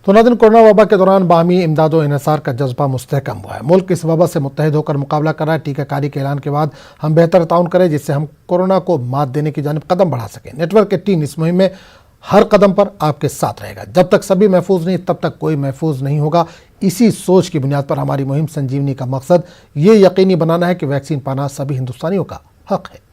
तो नाज़रीन, कोरोना वबा के दौरान बाहमी इमदाद व इन्हिसार का जज्बा मुस्तहकम हुआ है। मुल्क इस वबा से मुत्तहिद होकर मुकाबला कर रहा है। टीकाकारी के ऐलान के बाद हम बेहतर ताउन करें जिससे हम कोरोना को मात देने की जानिब कदम बढ़ा सकें। नेटवर्क 18 इस मुहिम में हर कदम पर आपके साथ रहेगा। जब तक सभी महफूज नहीं तब तक कोई महफूज नहीं होगा। इसी सोच की बुनियाद पर हमारी मुहिम संजीवनी का मकसद ये यकीनी बनाना है कि वैक्सीन पाना सभी हिंदुस्तानियों का हक है।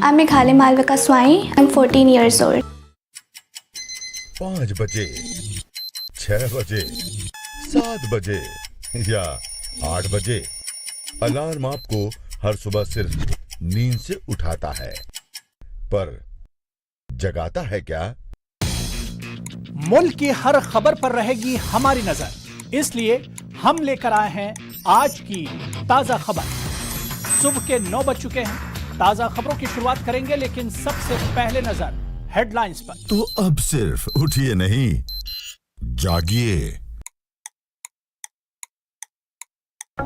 I'm Meghale Malvika Swai. I'm 14 years old. 5 बजे, 6 बजे, 7 बजे या 8 बजे अलार्म आपको हर सुबह सिर्फ नींद से उठाता है, पर जगाता है क्या? मुल्क की हर खबर पर रहेगी हमारी नजर, इसलिए हम लेकर आए हैं आज की ताजा खबर। सुबह के 9 बज चुके हैं। ताजा खबरों की शुरुआत करेंगे, लेकिन सबसे पहले नजर हेडलाइंस पर। तो अब सिर्फ उठिए नहीं, जागिए।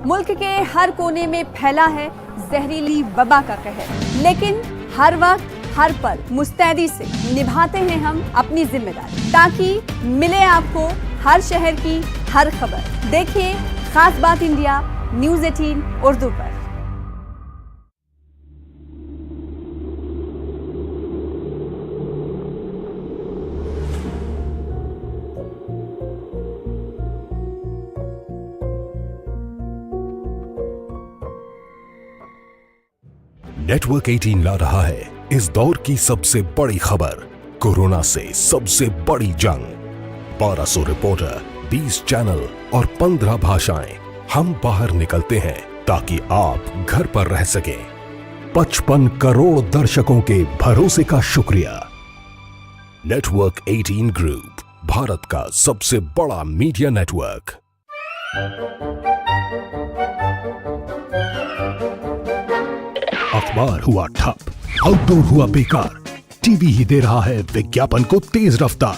मुल्क के हर कोने में फैला है जहरीली वबा का कहर, लेकिन हर वक्त हर पल मुस्तैदी से निभाते हैं हम अपनी जिम्मेदारी, ताकि मिले आपको हर शहर की हर खबर। देखिए खास बात इंडिया न्यूज़ 18 उर्दू पर। नेटवर्क 18 ला रहा है इस दौर की सबसे बड़ी खबर, कोरोना से सबसे बड़ी जंग। 1200 रिपोर्टर, 20 चैनल और 15 भाषाएं। हम बाहर निकलते हैं ताकि आप घर पर रह सकें। 55 करोड़ दर्शकों के भरोसे का शुक्रिया। नेटवर्क 18 ग्रुप, भारत का सबसे बड़ा मीडिया नेटवर्क। अखबार हुआ ठप, आउटडोर हुआ बेकार, टीवी ही दे रहा है विज्ञापन को तेज रफ्तार।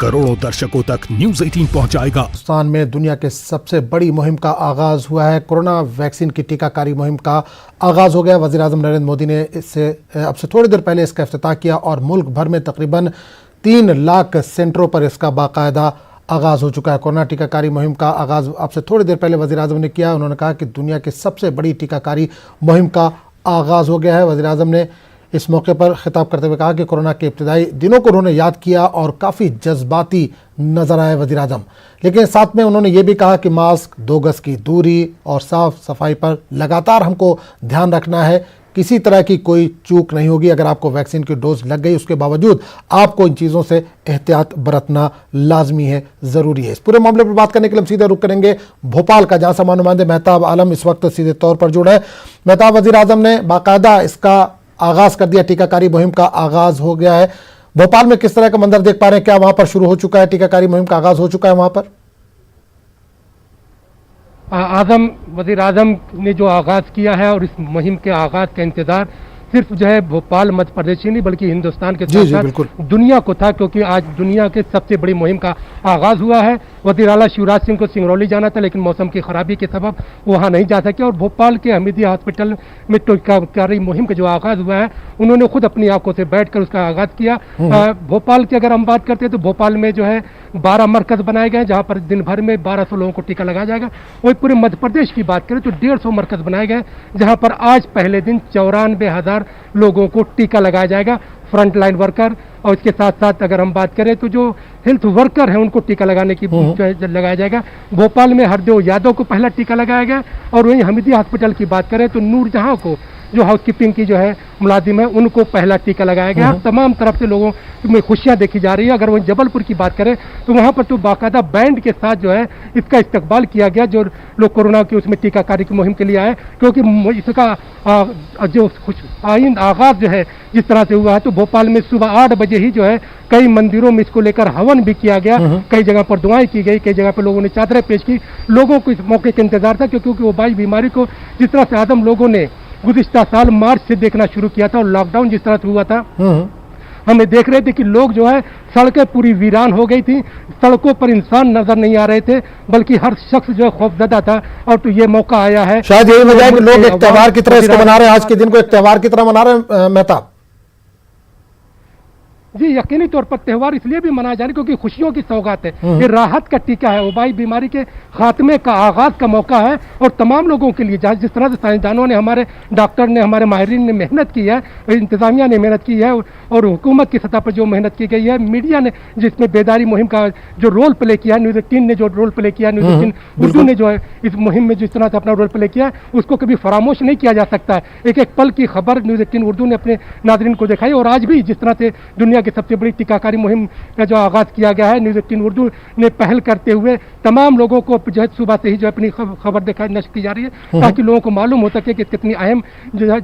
करोड़ों दर्शकों तक न्यूज़ 18 पहुंचाएगा। हिंदुस्तान में दुनिया के सबसे बड़ी मुहिम का आगाज हुआ है। कोरोना वैक्सीन की टीकाकारी मुहिम का आगाज हो गया। वज़ीर आज़म नरेंद्र मोदी ने अब से थोड़ी देर पहले इसका इफ्तिताह किया और मुल्क भर में तकरीबन 3 लाख सेंटरों पर इसका बाकायदा आगाज़ हो चुका है। कोरोना टीकाकारी मुहिम का आगाज़ अब से थोड़ी देर पहले वज़ीर आज़म ने किया। उन्होंने कहा कि दुनिया की सबसे बड़ी टीकाकारी मुहिम का आगाज़ हो गया है। वज़ीर आज़म ने इस मौके पर खिताब करते हुए कहा कि कोरोना के इब्तिदाई दिनों को उन्होंने याद किया और काफ़ी जज्बाती नज़र आए वज़ीर आज़म। लेकिन साथ में उन्होंने ये भी कहा कि मास्क, 2 गज की दूरी और साफ़ सफाई पर लगातार हमको ध्यान रखना है। किसी तरह की कोई चूक नहीं होगी। अगर आपको वैक्सीन की डोज लग गई, उसके बावजूद आपको इन चीज़ों से एहतियात बरतना लाजमी है, ज़रूरी है। इस पूरे मामले पर बात करने के लिए हम सीधे रुख करेंगे भोपाल का, जहाँ से नुमाइंदे मेहताब आलम इस वक्त सीधे तौर पर जुड़ा है। मेहताब, वज़ीर आज़म ने बाकायदा इसका आगाज़ कर दिया, टीकाकारी मुहिम का आगाज़ हो गया है। भोपाल में किस तरह का मंजर देख पा रहे हैं? क्या वहाँ पर शुरू हो चुका है, टीकाकारी मुहिम का आगाज़ हो चुका है वहाँ पर? वज़ीर आज़म ने जो आगाज़ किया है और इस मुहिम के आगाज़ का इंतज़ार सिर्फ जो है भोपाल मध्य प्रदेश ही नहीं बल्कि हिंदुस्तान के साथ साथ दुनिया को था, क्योंकि आज दुनिया के सबसे बड़ी मुहिम का आगाज़ हुआ है। वज़ीर आला शिवराज सिंह को सिंगरौली जाना था, लेकिन मौसम की खराबी के सबब वहाँ नहीं जा सके और भोपाल के हमीदिया हॉस्पिटल में टीकाकारी मुहिम का जो आगाज़ हुआ है उन्होंने खुद अपनी आंखों से बैठ कर उसका आगाज़ किया। भोपाल की अगर हम बात करते हैं तो भोपाल में जो है 12 मरकज बनाए गए, जहाँ पर दिन भर में 1200 लोगों को टीका लगाया जाएगा। वही पूरे मध्य प्रदेश की बात करें तो 150 मरकज बनाए गए, जहाँ पर आज पहले दिन 94,000 लोगों को टीका लगाया जाएगा, फ्रंट लाइन वर्कर। और इसके साथ साथ अगर हम बात करें तो जो हेल्थ वर्कर हैं उनको टीका लगाने की लगाया जाएगा। भोपाल में हरदेव यादव को पहला टीका लगाया गया और वहीं हमीदिया हॉस्पिटल की बात करें तो नूरजहां को जो हाउसकीपिंग की जो है मुलाजिम है उनको पहला टीका लगाया गया। तमाम तरफ से लोगों में खुशियां देखी जा रही है। अगर वहीं जबलपुर की बात करें तो वहां पर तो बाकायदा बैंड के साथ जो है इसका इस्तकबाल किया गया, जो लोग कोरोना की उसमें टीकाकारी की मुहिम के लिए आए, क्योंकि इसका जो आइंद आगाज जो है जिस तरह से हुआ है तो भोपाल में सुबह 8 बजे ही जो है कई मंदिरों में इसको लेकर हवन भी किया गया, कई जगह पर दुआएं की गई, कई जगह पर लोगों ने चादरें पेश की। लोगों को इस मौके का इंतजार था, क्योंकि वो बाई बीमारी को जिस तरह से आदम लोगों ने गुज़िश्ता साल मार्च से देखना शुरू किया था और लॉकडाउन जिस तरह से हुआ था हमें देख रहे थे कि लोग जो है सड़कें पूरी वीरान हो गई थी, सड़कों पर इंसान नजर नहीं आ रहे थे, बल्कि हर शख्स जो है खौफजदा था। और तो ये मौका आया है, शायद यही वजह है कि लोग एक त्यौहार की तरह इसको मना रहे हैं, आज के दिन को एक त्यौहार की तरह मना रहे हैं मेहताब। जी, यकीनी तौर पर त्यौहार इसलिए भी मनाया जा रहा है क्योंकि खुशियों की सौगात है, ये राहत का टीका है, वबाई बीमारी के खात्मे का आगाज का मौका है। और तमाम लोगों के लिए जिस तरह से साइंसदानों ने, हमारे डॉक्टर ने, हमारे माहिरीन ने मेहनत की है, इंतजामिया ने मेहनत की है, और हुकूमत की सतह पर जो मेहनत की गई है, मीडिया ने जिसमें बेदारी मुहिम का जो रोल प्ले किया, न्यूज़ 18 ने जो रोल प्ले किया, न्यूज़ 18 उर्दू ने जो है इस मुहिम में जिस तरह से अपना रोल प्ले किया, उसको कभी फरामोश नहीं किया जा सकता है। एक एक पल की खबर न्यूज़ 18 उर्दू ने अपने नाज़रीन को दिखाई। और आज भी जिस तरह से दुनिया की सबसे बड़ी टीकाकारी मुहिम का जो आगाज किया गया है, न्यूज़ 18 उर्दू ने पहल करते हुए तमाम लोगों को जो है सुबह से ही जो अपनी खबर दिखाई नशर की जा रही है, ताकि लोगों को मालूम हो सके कि कितनी अहम जो है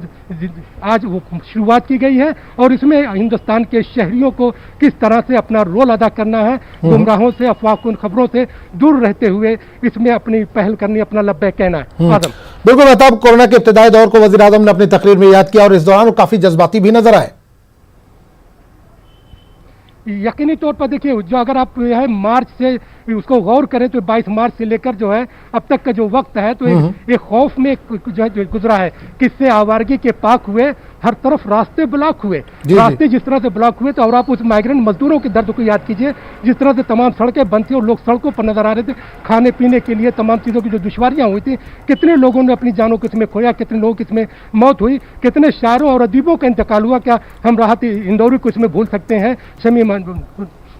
आज वो शुरुआत की गई है। और इसमें हिंदुस्तान के शहरियों को किस तरह से अपना रोल अदा करना है, गुमराहों से, अफवाह खबरों से दूर रहते हुए इसमें अपनी पहल करनी, अपना लब्बैक कहना है। आदम बिल्कुल मेहताब, कोरोना के इब्तिदाई दौर को वज़ीर आज़म ने अपनी तकरीर में याद किया और इस दौरान वो काफी जज्बाती भी नजर आए। यकीनी तौर पर देखिए, जो अगर आप है मार्च से उसको गौर करें तो 22 मार्च से लेकर जो है अब तक का जो वक्त है, तो एक खौफ में जो है गुजरा है, किससे आवारगी के पाक हुए, हर तरफ रास्ते ब्लॉक हुए, रास्ते जिस तरह से ब्लॉक हुए। तो और आप उस माइग्रेंट मजदूरों के दर्द को याद कीजिए, जिस तरह से तमाम सड़कें बंद थी और लोग सड़कों पर नजर आ रहे थे, खाने पीने के लिए तमाम चीज़ों की जो दुश्वारियां हुई थी, कितने लोगों ने अपनी जानों को इसमें खोया, कितने लोगों की इसमें मौत हुई, कितने शायरों और अदीबों का इंतकाल हुआ। क्या हम राहत इंदौरी को इसमें भूल सकते हैं,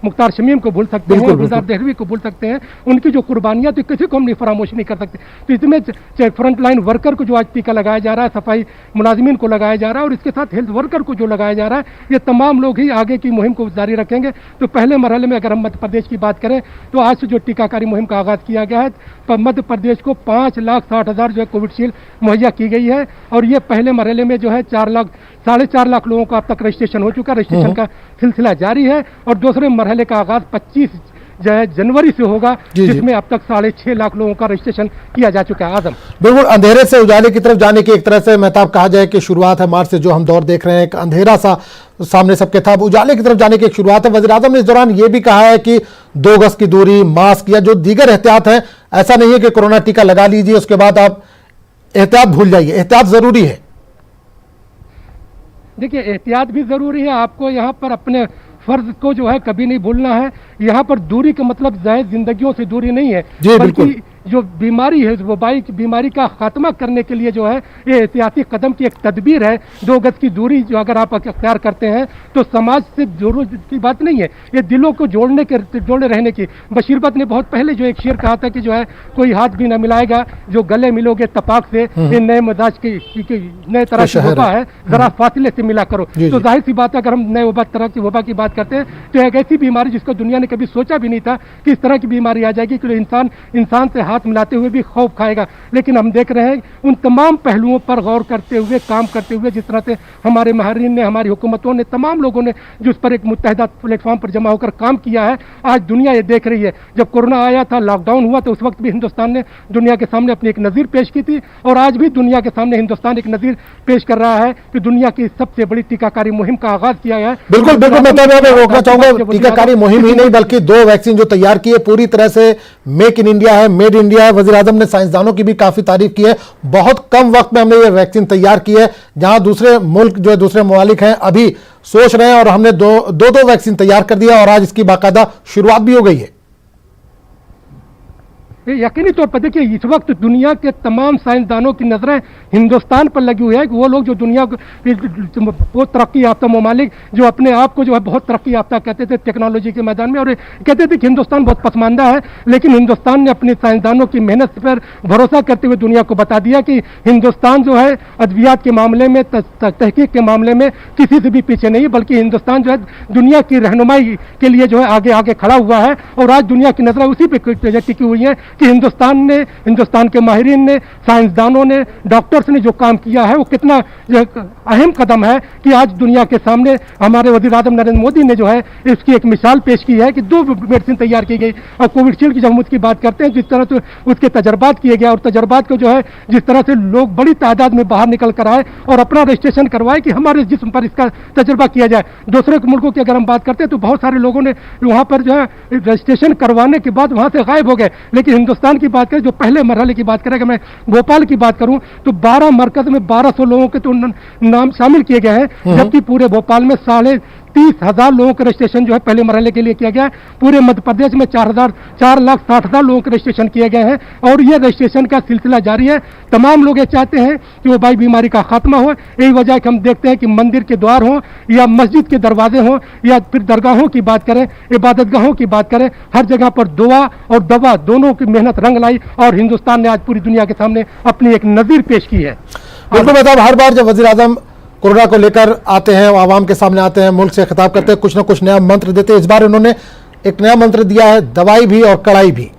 मुख्तार शमीम को भूल सकते हैं, गुलजार दहलवी को भूल सकते हैं, उनकी जो कुर्बानियां थी किसी को हम नहीं फरामोश नहीं कर सकते। तो इसमें फ्रंट लाइन वर्कर को जो आज टीका लगाया जा रहा है, सफाई मुलाजिमीन को लगाया जा रहा है, और इसके साथ हेल्थ वर्कर को जो लगाया जा रहा है, ये तमाम लोग ही आगे की मुहिम को जारी रखेंगे। तो पहले मरहले में अगर हम मध्य प्रदेश की बात करें तो आज से जो टीकाकारी मुहिम का आगाज किया गया है, मध्य प्रदेश को 5,60,000 जो है कोविडशील्ड मुहैया की गई है। और ये पहले मरहले में जो है 4,00,000 लाख लोगों का अब तक रजिस्ट्रेशन हो चुका, रजिस्ट्रेशन का सिलसिला जारी है। और दूसरे मरहले का आगाज 25 जो है जनवरी से होगा, जिसमें अब तक 6.5 लाख लोगों का रजिस्ट्रेशन किया जा चुका है। आजम बिल्कुल अंधेरे से उजाले की तरफ जाने की एक तरह से मेहताब कहा जाए कि शुरुआत है। मार्च से जो हम दौर देख रहे हैं, एक अंधेरा सा सामने सबके था, अब उजाले की तरफ जाने की एक शुरुआत है। वज़ीर आज़म ने इस दौरान यह भी कहा है कि 2 गज की दूरी, मास्क या जो दीगर एहतियात है, ऐसा नहीं है कि कोरोना टीका लगा लीजिए उसके बाद आप एहतियात भूल जाइए, एहतियात जरूरी है। देखिए, एहतियात भी जरूरी है, आपको यहाँ पर अपने फर्ज को जो है कभी नहीं भूलना है। यहाँ पर दूरी का मतलब जायज जिंदगियों से दूरी नहीं है, बल्कि जो बीमारी है, वबाई बीमारी का खात्मा करने के लिए जो है ये एहतियाती कदम की एक तदबीर है। 2 गज की दूरी जो अगर आप अख्तियार करते हैं तो समाज से जरूरत की बात नहीं है, ये दिलों को जोड़े रहने की। बशीर बट ने बहुत पहले जो एक शेर कहा था कि जो है कोई हाथ भी ना मिलाएगा जो गले मिलोगे तपाक से, ये नए मजाज की नए तरह की वबा है, जरा फासले से मिला करो। तो जाहिर सी बात है, अगर हम नए तरह की वबा की बात करते हैं तो एक ऐसी बीमारी जिसको दुनिया ने कभी सोचा भी नहीं था कि इस तरह की बीमारी आ जाएगी, कि इंसान से हाथ मिलाते हुए भी खौफ खाएगा। लेकिन हम देख रहे हैं उन तमाम पहलुओं पर गौर करते हुए, काम करते हुए, जिस तरह से हमारे माहिरीन ने, हमारी हुकूमतों ने, तमाम लोगों ने जिस पर एक मुत्तहिदा प्लेटफॉर्म पर जमा होकर काम किया है, आज दुनिया ये देख रही है। जब कोरोना आया था, लॉकडाउन हुआ, तो उस वक्त भी हिंदुस्तान ने दुनिया के सामने अपनी एक नज़ीर पेश की थी, और आज भी दुनिया के सामने हिंदुस्तान एक नज़ीर पेश कर रहा है कि दुनिया की सबसे बड़ी टीकाकारी मुहिम का आगाज किया है। बिल्कुल बिल्कुल, मैं रोकना चाहूंगा, टीकाकारी मुहिम ही नहीं बल्कि 2 वैक्सीन जो तैयार की है, पूरी तरह से मेक इन इंडिया है, मेड इंडिया है। वज़ीर आज़म ने साइंसदानों की भी काफी तारीफ की है, बहुत कम वक्त में हमने ये वैक्सीन तैयार की है, जहां दूसरे मुल्क जो है, दूसरे ममालिक हैं अभी सोच रहे हैं, और हमने दो वैक्सीन तैयार कर दिया और आज इसकी बाकायदा शुरुआत भी हो गई है। यकीनी तौर पर देखिए, इस वक्त दुनिया के तमाम साइंसदानों की नजरें हिंदुस्तान पर लगी हुई है। वो लोग जो दुनिया को तरक्की याफ्ता ममालिक जो अपने आप को जो है बहुत तरक्की याफ्ता कहते थे टेक्नोलॉजी के मैदान में, और कहते थे कि हिंदुस्तान बहुत पसमानदा है, लेकिन हिंदुस्तान ने अपने साइंसदानों की मेहनत पर भरोसा करते हुए दुनिया को बता दिया कि हिंदुस्तान जो है अद्वियात के मामले में, तहकीक के मामले में किसी से भी पीछे नहीं, बल्कि हिंदुस्तान जो है दुनिया की रहनुमाई के लिए जो है आगे आगे खड़ा हुआ है। और आज दुनिया की नजरें उसी पर टिकी हुई है कि हिंदुस्तान के माहिरीन ने, साइंसदानों ने, डॉक्टर्स ने जो काम किया है वो कितना अहम कदम है कि आज दुनिया के सामने हमारे वज़ीर आज़म नरेंद्र मोदी ने जो है इसकी एक मिसाल पेश की है कि 2 मेडिसिन तैयार की गई। और कोविशील्ड की जब हम उसकी बात करते हैं, जिस तरह से उसके तजर्बात किए गए और तजर्बात को जो है जिस तरह से लोग बड़ी तादाद में बाहर निकल कर आए और अपना रजिस्ट्रेशन करवाए कि हमारे जिस्म पर इसका तजर्बा किया जाए। दूसरे मुल्कों की अगर हम बात करते हैं तो बहुत सारे लोगों ने वहाँ पर जो है रजिस्ट्रेशन करवाने के बाद वहाँ से गायब हो गए। लेकिन हिंदुस्तान की बात करें, जो पहले मरहले की बात करें, अगर मैं भोपाल की बात करूं तो 12 मरकज में 1200 लोगों के तो नाम शामिल किए गए हैं, जबकि पूरे भोपाल में 30,000 लोगों का रजिस्ट्रेशन जो है पहले मरहले के लिए किया गया है। पूरे मध्य प्रदेश में 4,60,000 लोगों के रजिस्ट्रेशन किए गए हैं और ये रजिस्ट्रेशन का सिलसिला जारी है। तमाम लोग ये चाहते हैं कि वो बाई बीमारी का खात्मा हो। यही वजह है कि हम देखते हैं कि मंदिर के द्वार हों या मस्जिद के दरवाजे हों या फिर दरगाहों की बात करें, इबादतगाहों की बात करें, हर जगह पर दुआ और दवा दोनों की मेहनत रंग लाई और हिंदुस्तान ने आज पूरी दुनिया के सामने अपनी एक नज़ीर पेश की है। बिल्कुल बताओ, हर बार जब वज़ीर आज़म कोरोना को लेकर आते हैं, आवाम के सामने आते हैं, मुल्क से खिताब करते हैं, कुछ ना कुछ नया मंत्र देते हैं। इस बार उन्होंने एक नया मंत्र दिया है, दवाई भी और कड़ाई भी।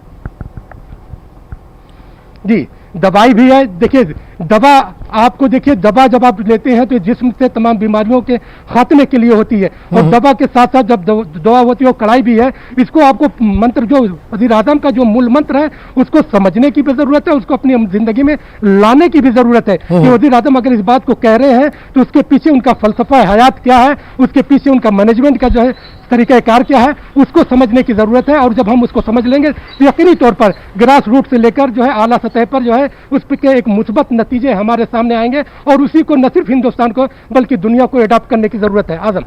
जी, दवाई भी है। देखिए, दवा आपको देखिए, दवा जब आप लेते हैं तो जिस्म से तमाम बीमारियों के खात्मे के लिए होती है और दवा के साथ साथ जब दवा होती है वो कड़ाई भी है। इसको आपको मंत्र जो वज़ीर आज़म का जो मूल मंत्र है उसको समझने की भी जरूरत है, उसको अपनी जिंदगी में लाने की भी जरूरत है कि वज़ीर आज़म अगर इस बात को कह रहे हैं तो उसके पीछे उनका फलसफा हयात क्या है, उसके पीछे उनका मैनेजमेंट का जो है तरीक़ाकार क्या है, उसको समझने की जरूरत है। और जब हम उसको समझ लेंगे तो यकीनी तौर पर ग्रास रूट से लेकर जो है आला सतह पर जो है उस पर एक मुस्बत नतीजे हमारे सामने आएंगे और उसी को न सिर्फ हिंदुस्तान को बल्कि दुनिया को अडॉप्ट करने की जरूरत है। आजम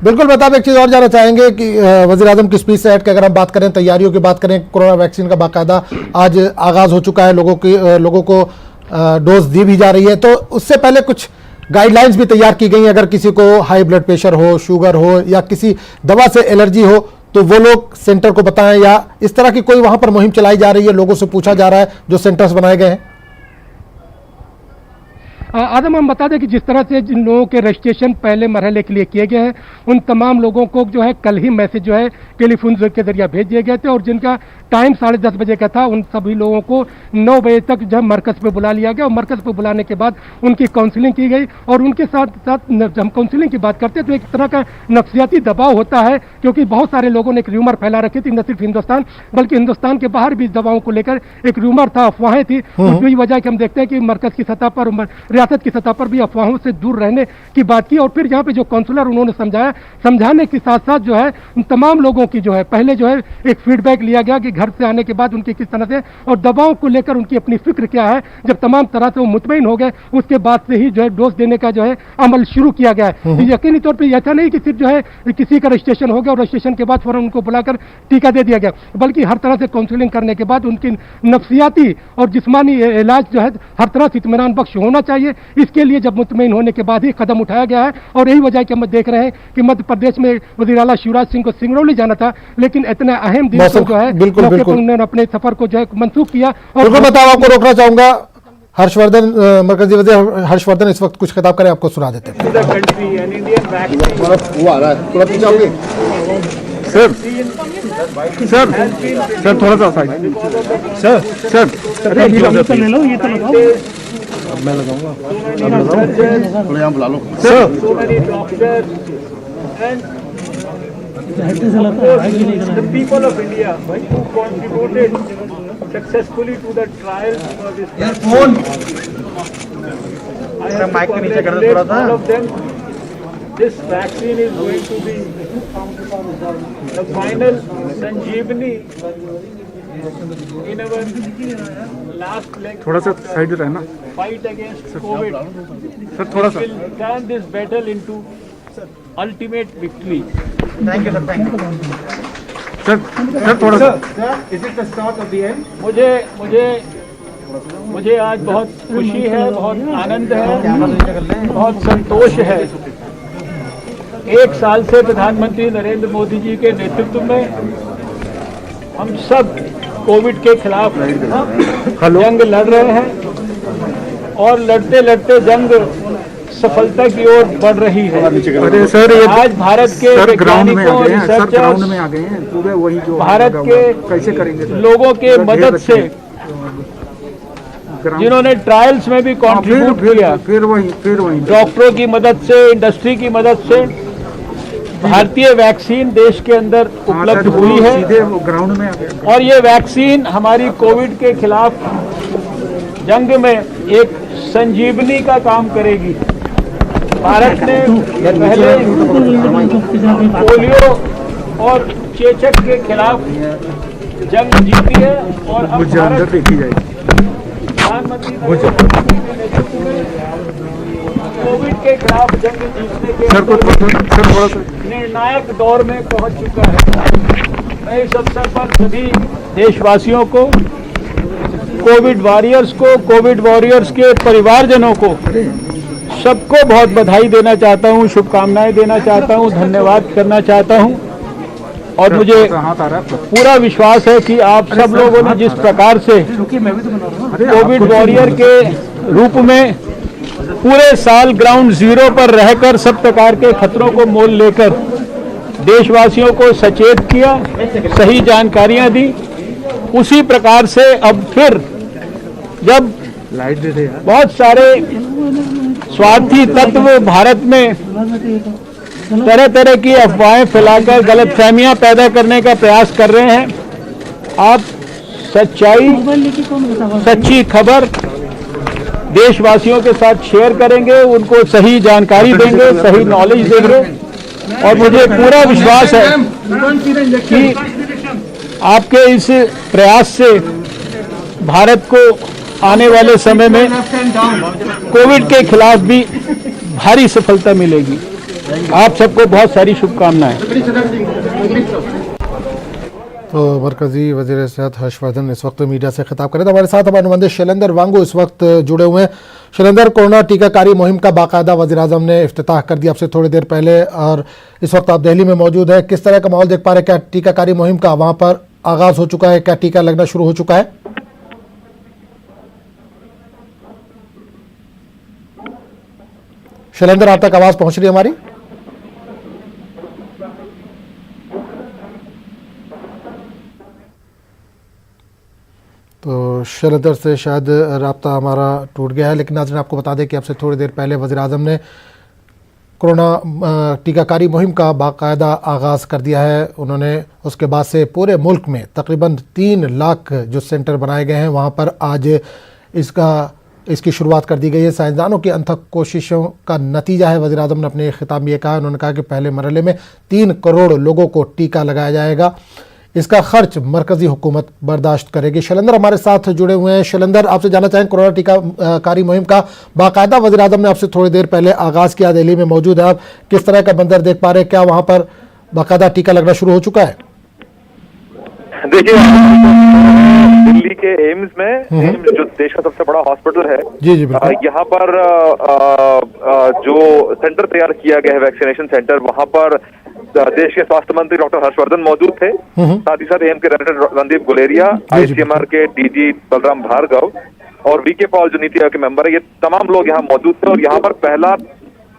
बिल्कुल बताओ, एक चीज़ और जानना चाहेंगे कि वज़ीर आज़म की स्पीच से हट के अगर हम बात करें, तैयारियों की बात करें, कोरोना वैक्सीन का बाकायदा आज आगाज़ हो चुका है, लोगों को डोज दी भी जा रही है, तो उससे पहले कुछ गाइडलाइंस भी तैयार की गई। अगर किसी को हाई ब्लड प्रेशर हो, शुगर हो या किसी दवा से एलर्जी हो तो वो लोग सेंटर को बताएं, या इस तरह की कोई वहां पर मुहिम चलाई जा रही है, लोगों से पूछा जा रहा है जो सेंटर्स बनाए गए हैं? आदम, हम बता दें कि जिस तरह से जिन लोगों के रजिस्ट्रेशन पहले मरहले के लिए किए गए हैं उन तमाम लोगों को जो है कल ही मैसेज जो है टेलीफोन के जरिए भेज दिए गए थे और जिनका टाइम 10:30 बजे का था, उन सभी लोगों को 9 बजे तक जब मरकज़ पे बुला लिया गया और मरकज़ पे बुलाने के बाद उनकी काउंसलिंग की गई। और उनके साथ साथ जब हम काउंसलिंग की बात करते हैं तो एक तरह का नफ्सियाती दबाव होता है, क्योंकि बहुत सारे लोगों ने एक र्यूमर फैला रखी थी, न सिर्फ हिंदुस्तान बल्कि हिंदुस्तान के बाहर भी दवाओं को लेकर एक र्यूमर था, अफवाहें थी। उसकी वजह कि हम देखते हैं कि मरकज़ की सतह पर, रियासत की सतह पर भी अफवाहों से दूर रहने की बात की। और फिर यहाँ पे जो काउंसलर उन्होंने समझाने के साथ साथ जो है तमाम लोगों की जो है पहले जो है एक फीडबैक लिया गया कि घर से आने के बाद उनकी किस तरह से और दवाओं को लेकर उनकी अपनी फिक्र क्या है। जब तमाम तरह से वो मुतमईन हो गए उसके बाद से ही जो है डोज देने का जो है अमल शुरू किया गया है। यकीनी तौर पर ऐसा नहीं कि सिर्फ जो है किसी का रजिस्ट्रेशन हो गया और रजिस्ट्रेशन के बाद फौरन उनको बुलाकर टीका दे दिया गया, बल्कि हर तरह से काउंसलिंग करने के बाद उनकी नफ्सियाती और जिस्मानी इलाज जो है हर तरह से इत्मीनान बख्श होना चाहिए। इसके लिए जब मुतमईन होने के बाद ही कदम उठाया गया है। और यही वजह कि हम देख रहे हैं कि मध्य प्रदेश में वज़ीर आला शिवराज सिंह को सिंगरौली जाना था, लेकिन इतना अहम दिन जो है उन्होंने अपने सफर को जो है मंसूख किया। और बताओ, आपको रोकना चाहूंगा, हर्षवर्धन, मरकजी वज़ीर हर्षवर्धन इस वक्त कुछ खिताब करें, आपको सुना देते हैं। सर थोड़ा सा साइड, सर ले लो, ये तो लगाओ, मैं लगाऊंगा, थोड़ा यहाँ बुला लो sir. The people of India who contributed successfully to the trial for this vaccine. I have to congratulate all of them. This vaccine is going to be the final Sanjeevani in our last leg. थोड़ा सा side रहना, fight against COVID. Sir थोड़ा सा will turn this battle into ultimate victory. Thank you sir, thank you sir थोड़ा सा। Is it the start of the end? मुझे आज बहुत खुशी है, बहुत आनंद है, बहुत संतोष है। 1 साल से प्रधानमंत्री नरेंद्र मोदी जी के नेतृत्व में हम सब कोविड के खिलाफ जंग लड़ रहे हैं और लड़ते लड़ते जंग सफलता की ओर बढ़ रही है। अरे सर, ये आज भारत के वैज्ञानिकों, रिसर्चर्स में आ गए हैं पूरे, वही जो भारत के कैसे करेंगे सर? लोगों के मदद से, जिन्होंने ट्रायल्स में भी कंट्रीब्यूट किया, फिर वही डॉक्टरों की मदद से, इंडस्ट्री की मदद से भारतीय वैक्सीन देश के अंदर उपलब्ध हुई है। सीधे वो ग्राउंड में आ गए और ये वैक्सीन हमारी कोविड के खिलाफ जंग में एक संजीवनी का काम करेगी। भारत ने पहले पोलियो और चेचक के खिलाफ जंग जीती है और अब भारत देखी जाएगी। प्रधानमंत्री के नेतृत्व में कोविड के खिलाफ जंग जीतने के निर्णायक दौर में पहुंच चुका है। मैं इस अवसर पर सभी देशवासियों को, कोविड वॉरियर्स को, कोविड वॉरियर्स के परिवारजनों को, सबको बहुत बधाई देना चाहता हूं, शुभकामनाएं देना चाहता हूं, धन्यवाद करना चाहता हूं। और मुझे पूरा विश्वास है कि आप सब लोगों ने जिस प्रकार से कोविड वॉरियर के रूप में पूरे साल ग्राउंड जीरो पर रहकर सब प्रकार के खतरों को मोल लेकर देशवासियों को सचेत किया, सही जानकारियां दी, उसी प्रकार से अब फिर जब बहुत सारे स्वार्थी तत्व भारत में तरह तरह की अफवाहें फैलाकर गलतफहमियां पैदा करने का प्रयास कर रहे हैं, आप सच्चाई, सच्ची खबर देशवासियों के साथ शेयर करेंगे, उनको सही जानकारी देंगे, सही नॉलेज देंगे। और मुझे पूरा विश्वास है कि आपके इस प्रयास से भारत को आने वाले समय में कोविड के खिलाफ भी भारी सफलता मिलेगी। आप सबको बहुत सारी शुभकामनाएं। तो मरकजी वज़ीर सेहत हर्षवर्धन इस वक्त मीडिया से खिताब करें। तो हमारे साथ हमारे नुमाइंदे शैलेंद्र वांगू इस वक्त जुड़े हुए हैं। शैलेंद्र, कोरोना टीकाकारी मुहिम का बाकायदा वज़ीर आज़म ने इफ्तिताह कर दिया आपसे थोड़ी देर पहले, और इस वक्त आप दिल्ली में मौजूद है। किस तरह का माहौल देख पा रहे हैं? क्या टीकाकारी मुहिम का वहाँ पर आगाज़ हो चुका है? क्या टीका लगना शुरू हो चुका है? शैलेंद्र, आप तक आवाज़ पहुँच रही है हमारी? तो शैलेंद्र से शायद राब्ता हमारा टूट गया है। लेकिन नाज़रीन, आपको बता दें कि आपसे थोड़ी देर पहले वज़ीर आज़म ने कोरोना टीकाकारी मुहिम का बाकायदा आगाज़ कर दिया है। उन्होंने उसके बाद से पूरे मुल्क में तकरीबन 3 लाख जो सेंटर बनाए गए हैं, वहाँ पर आज इसकी शुरुआत कर दी गई है। साइंसदानों की अनथक कोशिशों का नतीजा है। वज़ीर आज़म ने अपने खिताब में ये कहा, उन्होंने कहा कि पहले मरहले में 3 करोड़ लोगों को टीका लगाया जाएगा। इसका खर्च मरकजी हुकूमत बर्दाश्त करेगी। शैलेंद्र हमारे साथ जुड़े हुए हैं। शैलेंद्र, आपसे जानना चाहें, कोरोना टीकाकारी मुहिम का बाकायदा वज़ीर आज़म ने आपसे थोड़ी देर पहले आगाज़ किया, दिल्ली में मौजूद है आप, किस तरह का मंजर देख पा रहे हैं? क्या वहाँ पर बाकायदा टीका लगना शुरू हो चुका है? देखिए, दिल्ली के एम्स में, जो देश का सबसे बड़ा हॉस्पिटल है, जी यहाँ पर जो सेंटर तैयार किया गया है, वैक्सीनेशन सेंटर, वहाँ पर देश के स्वास्थ्य मंत्री डॉक्टर हर्षवर्धन मौजूद थे। साथ ही साथ एम्स के डायरेक्टर रणदीप गुलेरिया, ICMR के DG बलराम भार्गव और VK पॉल जो नीति आयोग के मेंबर है, ये तमाम लोग यहाँ मौजूद थे। और यहाँ पर पहला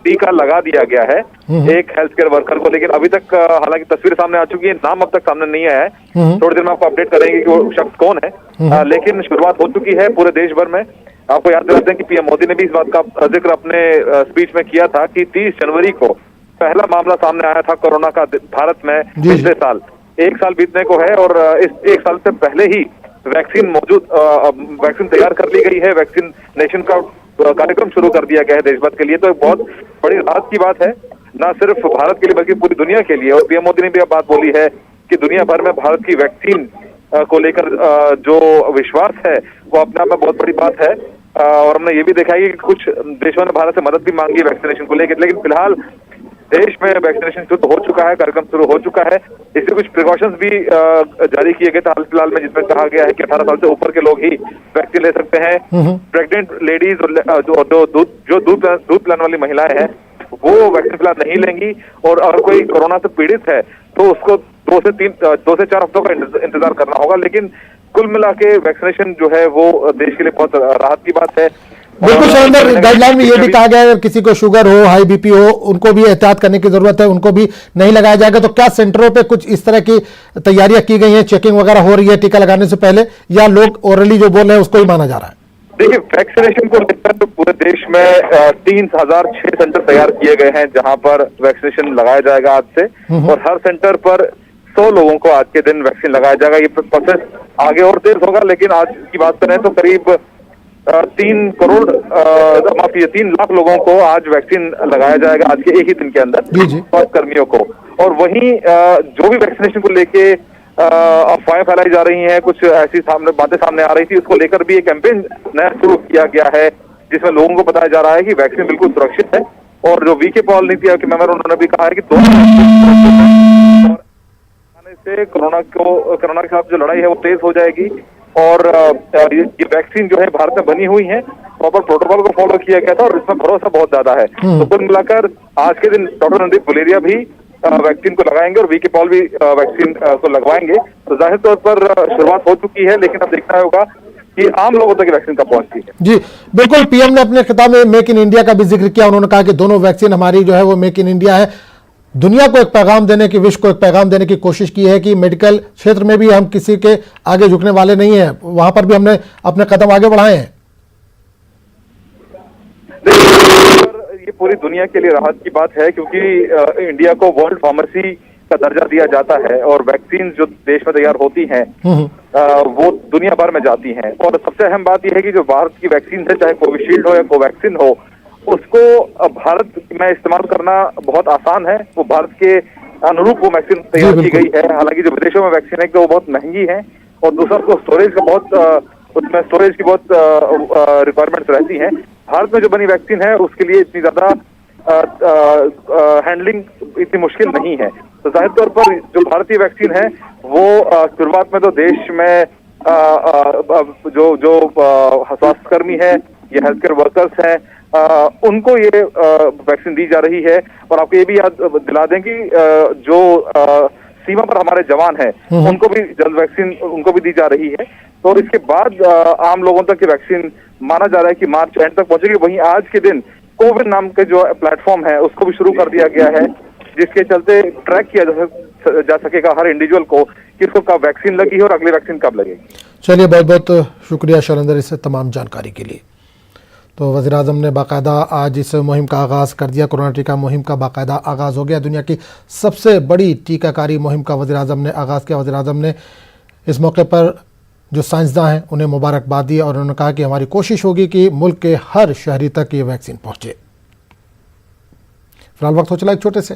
टीका लगा दिया गया है एक हेल्थ केयर वर्कर को। लेकिन अभी तक हालांकि तस्वीर सामने आ चुकी है, नाम अब तक सामने नहीं आया है। थोड़ी देर में आपको अपडेट करेंगे कि वो शख्स कौन है। लेकिन शुरुआत हो चुकी है पूरे देश भर में। आपको याद दिलाते हैं कि PM मोदी ने भी इस बात का जिक्र अपने स्पीच में किया था कि 30 जनवरी को पहला मामला सामने आया था कोरोना का भारत में पिछले साल। 1 साल बीतने को है और इस 1 साल से पहले ही वैक्सीन तैयार कर ली गई है। वैक्सीनेशन का कार्यक्रम शुरू कर दिया गया है देश भर के लिए। तो एक बहुत बड़ी राहत की बात है, ना सिर्फ भारत के लिए बल्कि पूरी दुनिया के लिए। और PM मोदी ने भी अब बात बोली है कि दुनिया भर में भारत की वैक्सीन को लेकर जो विश्वास है वो अपने आप में बहुत बड़ी बात है। और हमने ये भी देखा है कि कुछ देशों ने भारत से मदद भी मांगी है वैक्सीनेशन को लेकर। लेकिन फिलहाल देश में वैक्सीनेशन शुरू हो चुका है, कार्यक्रम शुरू हो चुका है। इससे कुछ प्रिकॉशंस भी जारी किए गए थे हाल फिलहाल में, जिसमें कहा गया है कि 18 साल से ऊपर के लोग ही वैक्सीन ले सकते हैं। प्रेग्नेंट लेडीज और जो दूध पिलाने वाली महिलाएं हैं वो वैक्सीन फिलहाल नहीं लेंगी। और अगर कोई कोरोना से पीड़ित है तो उसको 2 से 4 हफ्तों का इंतजार करना होगा। लेकिन कुल मिला के वैक्सीनेशन जो है वो देश के लिए बहुत राहत की बात है। बिल्कुल शैलेंद्र, गाइडलाइन में ये भी कहा गया है किसी को शुगर हो, हाई बीपी हो, उनको भी एहतियात करने की जरूरत है, उनको भी नहीं लगाया जाएगा। तो क्या सेंटरों पे कुछ इस तरह की तैयारियां की गई हैं, चेकिंग वगैरह हो रही है टीका लगाने से पहले, या लोग ओरली जो बोल रहे हैं उसको ही माना जा रहा है? देखिए, वैक्सीनेशन को लेकर तो पूरे देश में 3006 सेंटर तैयार किए गए हैं जहां पर वैक्सीनेशन लगाया जाएगा आज से, और हर सेंटर पर 100 लोगों को आज के दिन वैक्सीन लगाया जाएगा। ये प्रोसेस आगे और तेज होगा, लेकिन आज की बात करें तो करीब 3 लाख लोगों को आज वैक्सीन लगाया जाएगा आज के एक ही दिन के अंदर, स्वास्थ्य कर्मियों को। और वहीं जो भी वैक्सीनेशन को लेके अफवाहें फैलाई जा रही हैं, कुछ ऐसी बातें सामने आ रही थी, उसको लेकर भी एक कैंपेन नया शुरू किया गया है जिसमें लोगों को बताया जा रहा है कि वैक्सीन बिल्कुल सुरक्षित है। और जो वीके पॉल नीति आयोग के मेंबर, उन्होंने भी कहा है कि से कोरोना के खिलाफ जो लड़ाई है वो तेज हो जाएगी। और ये वैक्सीन जो है भारत में बनी हुई है, प्रॉपर प्रोटोकॉल को फॉलो किया गया था और इसमें भरोसा बहुत ज्यादा है। तो कुल मिलाकर आज के दिन डॉक्टर रणदीप गुलेरिया भी वैक्सीन को लगाएंगे और वीके पॉल भी वैक्सीन को लगवाएंगे। तो जाहिर तौर पर शुरुआत हो चुकी है, लेकिन अब देखना होगा कि आम लोगों तक वैक्सीन कब पहुंचती है। जी बिल्कुल, पीएम ने अपने खिताब में मेक इन इंडिया का भी जिक्र किया। उन्होंने कहा कि दोनों वैक्सीन हमारी जो है वो मेक इन इंडिया है। दुनिया को एक पैगाम देने की, विश्व को एक पैगाम देने की कोशिश की है कि मेडिकल क्षेत्र में भी हम किसी के आगे झुकने वाले नहीं हैं, वहां पर भी हमने अपने कदम आगे बढ़ाए हैं। ये पूरी दुनिया के लिए राहत की बात है, क्योंकि इंडिया को वर्ल्ड फार्मेसी का दर्जा दिया जाता है और वैक्सीन जो देश में तैयार होती हैं वो दुनिया भर में जाती हैं। और सबसे अहम बात यह है कि जो भारत की वैक्सीन है, चाहे कोविशील्ड हो या कोवैक्सीन हो, उसको भारत में इस्तेमाल करना बहुत आसान है। वो भारत के अनुरूप वो वैक्सीन तैयार की गई है। हालांकि जो विदेशों में वैक्सीन है वो बहुत महंगी है, और दूसरा उसको स्टोरेज का उसमें स्टोरेज की बहुत रिक्वायरमेंट्स रहती हैं। भारत में जो बनी वैक्सीन है उसके लिए इतनी ज्यादा हैंडलिंग इतनी मुश्किल नहीं है। तो जाहिर तौर पर जो भारतीय वैक्सीन है वो शुरुआत में तो देश में जो स्वास्थ्य कर्मी है, ये हेल्थ केयर वर्कर्स हैं, उनको ये वैक्सीन दी जा रही है। और आपको ये भी याद दिला दें कि जो सीमा पर हमारे जवान हैं उनको भी जल्द वैक्सीन उनको भी दी जा रही है। तो इसके बाद आम लोगों तक की वैक्सीन माना जा रहा है कि मार्च एंड तक पहुंचेगी। वहीं आज के दिन कोविन नाम के जो प्लेटफॉर्म है उसको भी शुरू कर दिया गया है, जिसके चलते ट्रैक किया जा सकेगा हर इंडिविजुअल को कि इसको कब वैक्सीन लगी है और अगली वैक्सीन कब लगेगी। चलिए, बहुत बहुत शुक्रिया शैलेंद्र इस तमाम जानकारी के लिए। तो वज़ीर-ए-आज़म ने बाकायदा आज इस मुहिम का आगाज़ कर दिया। कोरोना टीका मुहिम का बाकायदा आगाज़ हो गया। दुनिया की सबसे बड़ी टीकाकारी मुहिम का वज़ीर-ए-आज़म ने आगाज़ किया। वज़ीर-ए-आज़म ने इस मौके पर जो साइंसदान हैं उन्हें मुबारकबाद दी और उन्होंने कहा कि हमारी कोशिश होगी कि मुल्क के हर शहरी तक ये वैक्सीन पहुँचे। फिलहाल वक्त हो चला एक छोटे से